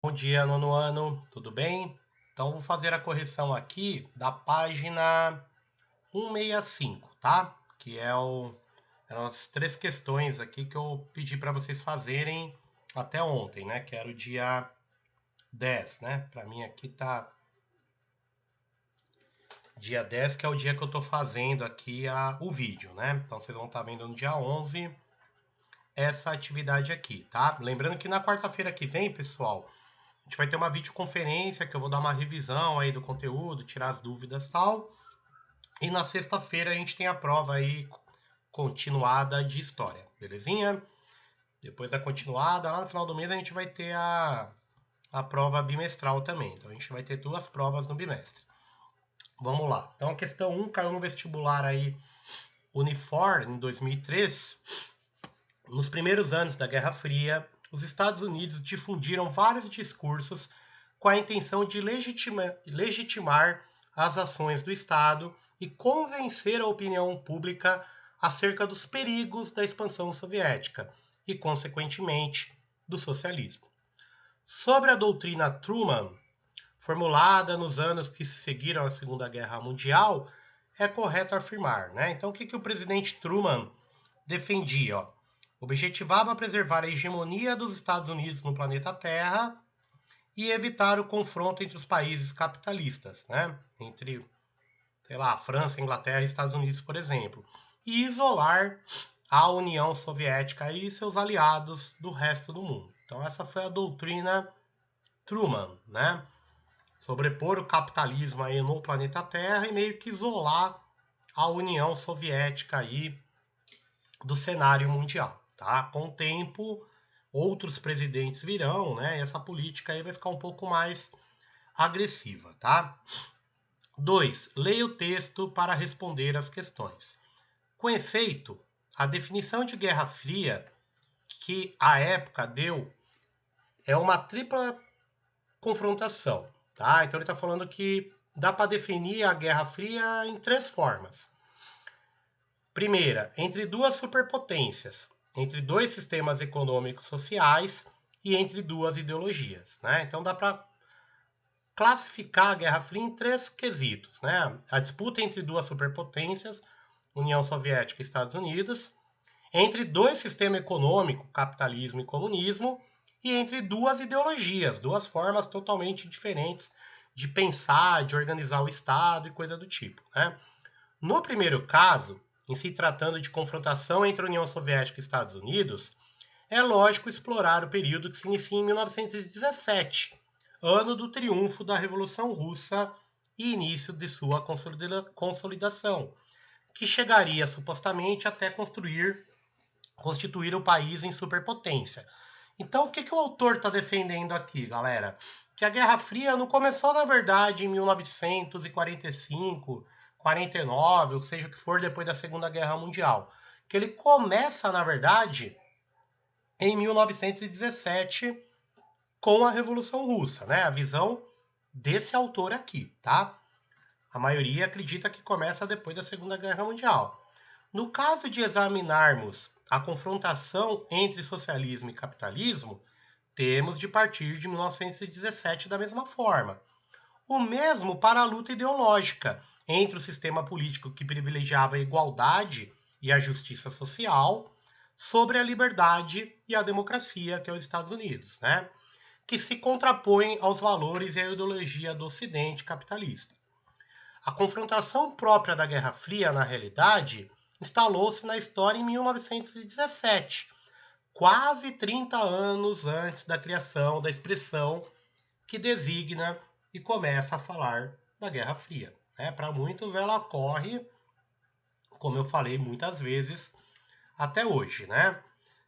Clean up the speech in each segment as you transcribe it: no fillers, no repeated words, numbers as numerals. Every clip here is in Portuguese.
Bom dia, nono ano, tudo bem? Então, vou fazer a correção aqui da página 165, tá? Eram as três questões aqui que eu pedi para vocês fazerem até ontem, né? Que era o dia 10, né? Para mim aqui tá dia 10, que é o dia que eu tô fazendo aqui o vídeo, né? Então, vocês vão estar vendo no dia 11 essa atividade aqui, tá? Lembrando que na quarta-feira que vem, pessoal, a gente vai ter uma videoconferência que eu vou dar uma revisão aí do conteúdo, tirar as dúvidas e tal. E na sexta-feira a gente tem a prova aí continuada de história, belezinha? Depois da continuada, lá no final do mês a gente vai ter a prova bimestral também. Então a gente vai ter duas provas no bimestre. Vamos lá. Então a questão 1 caiu no vestibular aí Unifor em 2003. Nos primeiros anos da Guerra Fria, os Estados Unidos difundiram vários discursos com a intenção de legitimar as ações do Estado e convencer a opinião pública acerca dos perigos da expansão soviética e, consequentemente, do socialismo. Sobre a doutrina Truman, formulada nos anos que se seguiram à Segunda Guerra Mundial, é correto afirmar, né? Então, o que o presidente Truman defendia? Ó? Objetivava preservar a hegemonia dos Estados Unidos no planeta Terra e evitar o confronto entre os países capitalistas, né? Entre, sei lá, França, Inglaterra e Estados Unidos, por exemplo, e isolar a União Soviética e seus aliados do resto do mundo. Então essa foi a doutrina Truman, né? Sobrepor o capitalismo aí no planeta Terra e meio que isolar a União Soviética aí do cenário mundial, tá? Com o tempo, outros presidentes virão, né? E essa política aí vai ficar um pouco mais agressiva, tá? 2. Leia o texto para responder as questões. Com efeito, a definição de Guerra Fria que a época deu é uma tripla confrontação, tá? Então ele está falando que dá para definir a Guerra Fria em três formas. Primeira, entre duas superpotências, entre dois sistemas econômicos sociais e entre duas ideologias, né? Então dá para classificar a Guerra Fria em três quesitos, né? A disputa entre duas superpotências, União Soviética e Estados Unidos, entre dois sistemas econômicos, capitalismo e comunismo, e entre duas ideologias, duas formas totalmente diferentes de pensar, de organizar o Estado e coisa do tipo, né? No primeiro caso, em se tratando de confrontação entre a União Soviética e Estados Unidos, é lógico explorar o período que se inicia em 1917, ano do triunfo da Revolução Russa e início de sua consolidação, que chegaria supostamente até constituir o país em superpotência. Então, o que o autor está defendendo aqui, galera? Que a Guerra Fria não começou, na verdade, em 1945, 49, ou seja o que for depois da Segunda Guerra Mundial. Que ele começa, na verdade, em 1917 com a Revolução Russa, né? A visão desse autor aqui, tá? A maioria acredita que começa depois da Segunda Guerra Mundial. No caso de examinarmos a confrontação entre socialismo e capitalismo, temos de partir de 1917 da mesma forma. O mesmo para a luta ideológica entre o sistema político que privilegiava a igualdade e a justiça social sobre a liberdade e a democracia, que é os Estados Unidos, né? Que se contrapõem aos valores e à ideologia do Ocidente capitalista. A confrontação própria da Guerra Fria, na realidade, instalou-se na história em 1917, quase 30 anos antes da criação da expressão que designa e começa a falar da Guerra Fria. Para muitos, ela ocorre, como eu falei muitas vezes, até hoje.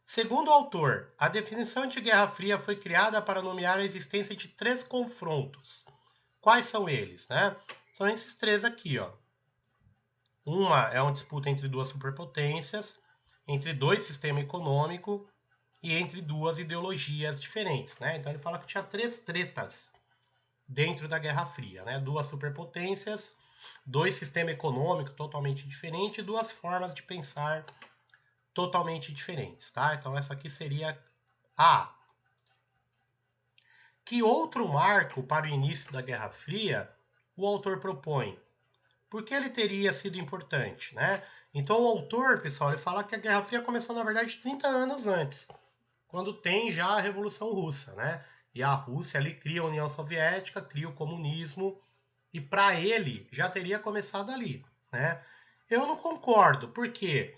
Segundo o autor, a definição de Guerra Fria foi criada para nomear a existência de três confrontos. Quais são eles? São esses três aqui, ó. Uma é uma disputa entre duas superpotências, entre dois sistemas econômicos e entre duas ideologias diferentes. Então ele fala que tinha três tretas dentro da Guerra Fria. Duas superpotências, dois sistemas econômicos totalmente diferentes e duas formas de pensar totalmente diferentes. Então essa aqui seria a. Que outro marco para o início da Guerra Fria o autor propõe? Por que ele teria sido importante, né? Então o autor, pessoal, ele fala que a Guerra Fria começou, na verdade, 30 anos antes, quando tem já a Revolução Russa, né? E a Rússia ali cria a União Soviética, cria o comunismo, e para ele já teria começado ali, né? Eu não concordo, porque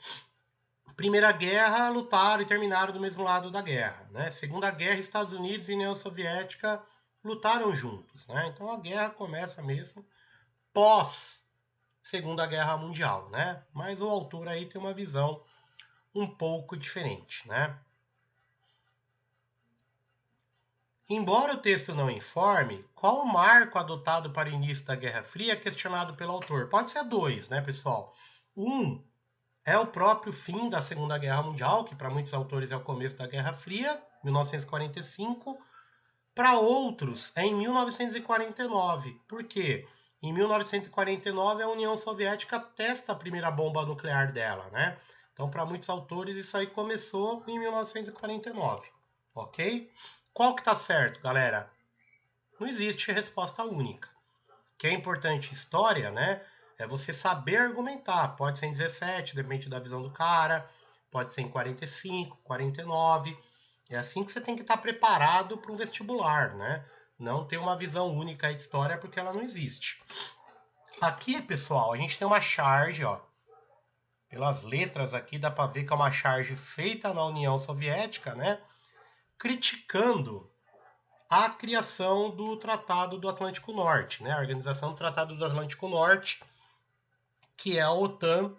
Primeira Guerra lutaram e terminaram do mesmo lado da guerra, né? Segunda Guerra, Estados Unidos e União Soviética lutaram juntos, né? Então a guerra começa mesmo pós Segunda Guerra Mundial, né? Mas o autor aí tem uma visão um pouco diferente, né? Embora o texto não informe qual o marco adotado para o início da Guerra Fria, questionado pelo autor. Pode ser dois, né, pessoal? Um é o próprio fim da Segunda Guerra Mundial, que para muitos autores é o começo da Guerra Fria, 1945. Para outros, é em 1949. Por quê? Em 1949, a União Soviética testa a primeira bomba nuclear dela, né? Então, para muitos autores, isso aí começou em 1949, ok? Qual que tá certo, galera? Não existe resposta única. O que é importante em história, né? É você saber argumentar. Pode ser em 17, depende da visão do cara. Pode ser em 45, 49. É assim que você tem que estar preparado para um vestibular, né? Não ter uma visão única de história porque ela não existe. Aqui, pessoal, a gente tem uma charge, ó. Pelas letras aqui dá para ver que é uma charge feita na União Soviética, né? Criticando a criação do Tratado do Atlântico Norte, né? A organização do Tratado do Atlântico Norte, que é a OTAN,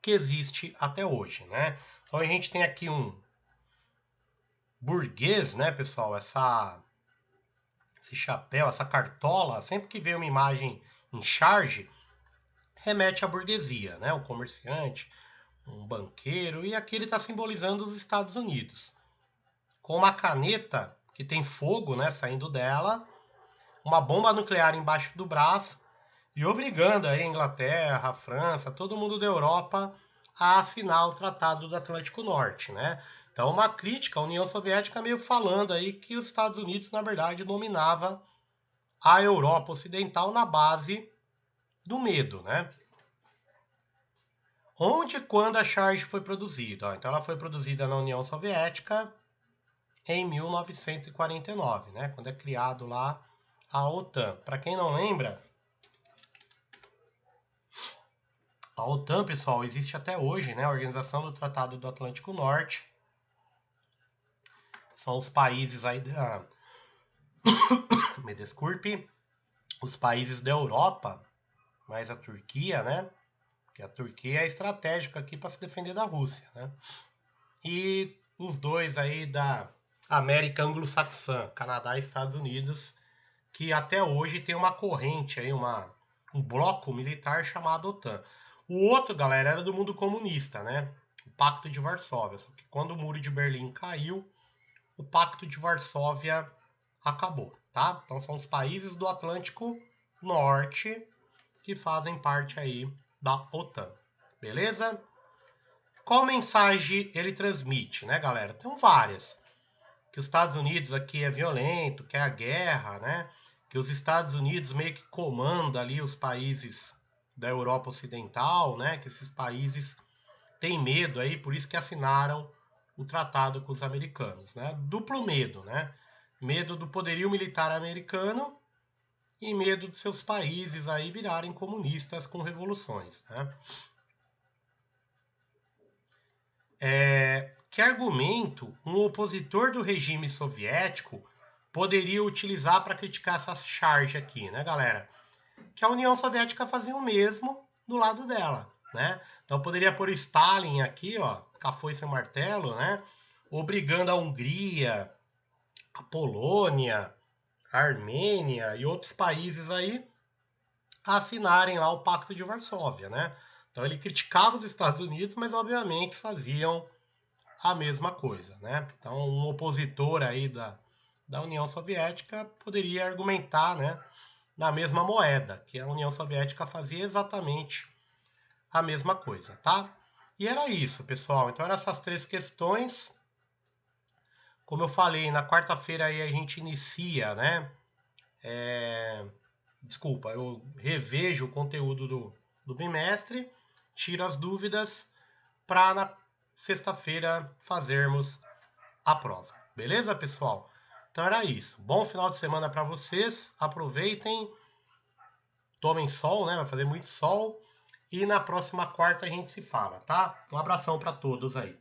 que existe até hoje, né? Então a gente tem aqui um burguês, né, pessoal? Esse chapéu, essa cartola, sempre que vê uma imagem em charge, remete à burguesia, né? Um comerciante, um banqueiro, e aqui ele está simbolizando os Estados Unidos. Com uma caneta que tem fogo, né, saindo dela, uma bomba nuclear embaixo do braço e obrigando a Inglaterra, a França, todo mundo da Europa a assinar o Tratado do Atlântico Norte, né? Então, uma crítica à União Soviética meio falando aí que os Estados Unidos, na verdade, dominava a Europa Ocidental na base do medo, né? Onde e quando a charge foi produzida? Então, ela foi produzida na União Soviética em 1949, né? Quando é criado lá a OTAN. Para quem não lembra, a OTAN, pessoal, existe até hoje, né? A Organização do Tratado do Atlântico Norte. São os países aí da... Me desculpe. Os países da Europa, mais a Turquia, né? Porque a Turquia é estratégica aqui para se defender da Rússia, né? E os dois aí da América Anglo-Saxã, Canadá e Estados Unidos, que até hoje tem uma corrente aí, um bloco militar chamado OTAN. O outro, galera, era do mundo comunista, né? O Pacto de Varsóvia. Só que quando o Muro de Berlim caiu, o Pacto de Varsóvia acabou, tá? Então são os países do Atlântico Norte que fazem parte aí da OTAN, beleza? Qual mensagem ele transmite, né, galera? Tem várias. Que os Estados Unidos aqui é violento, que é a guerra, né? Que os Estados Unidos meio que comanda ali os países da Europa Ocidental, né? Que esses países têm medo aí, por isso que assinaram o tratado com os americanos, né? Duplo medo, né? Medo do poderio militar americano e medo de seus países aí virarem comunistas com revoluções, né? Que argumento um opositor do regime soviético poderia utilizar para criticar essa charge aqui, né, galera? Que a União Soviética fazia o mesmo do lado dela, né? Então poderia pôr Stalin aqui, ó, com a foice e o martelo, né? Obrigando a Hungria, a Polônia, a Armênia e outros países aí a assinarem lá o Pacto de Varsóvia, né? Então ele criticava os Estados Unidos, mas obviamente faziam a mesma coisa, né? Então um opositor aí da União Soviética poderia argumentar, né, na mesma moeda, que a União Soviética fazia exatamente a mesma coisa, tá? E era isso, pessoal. Então eram essas três questões Como eu falei, na quarta-feira aí a gente inicia, né? Desculpa, eu revejo o conteúdo do bimestre, tiro as dúvidas para na sexta-feira fazermos a prova. Beleza, pessoal? Então era isso. Bom final de semana para vocês. Aproveitem. Tomem sol, né? Vai fazer muito sol. E na próxima quarta a gente se fala, tá? Um abração para todos aí.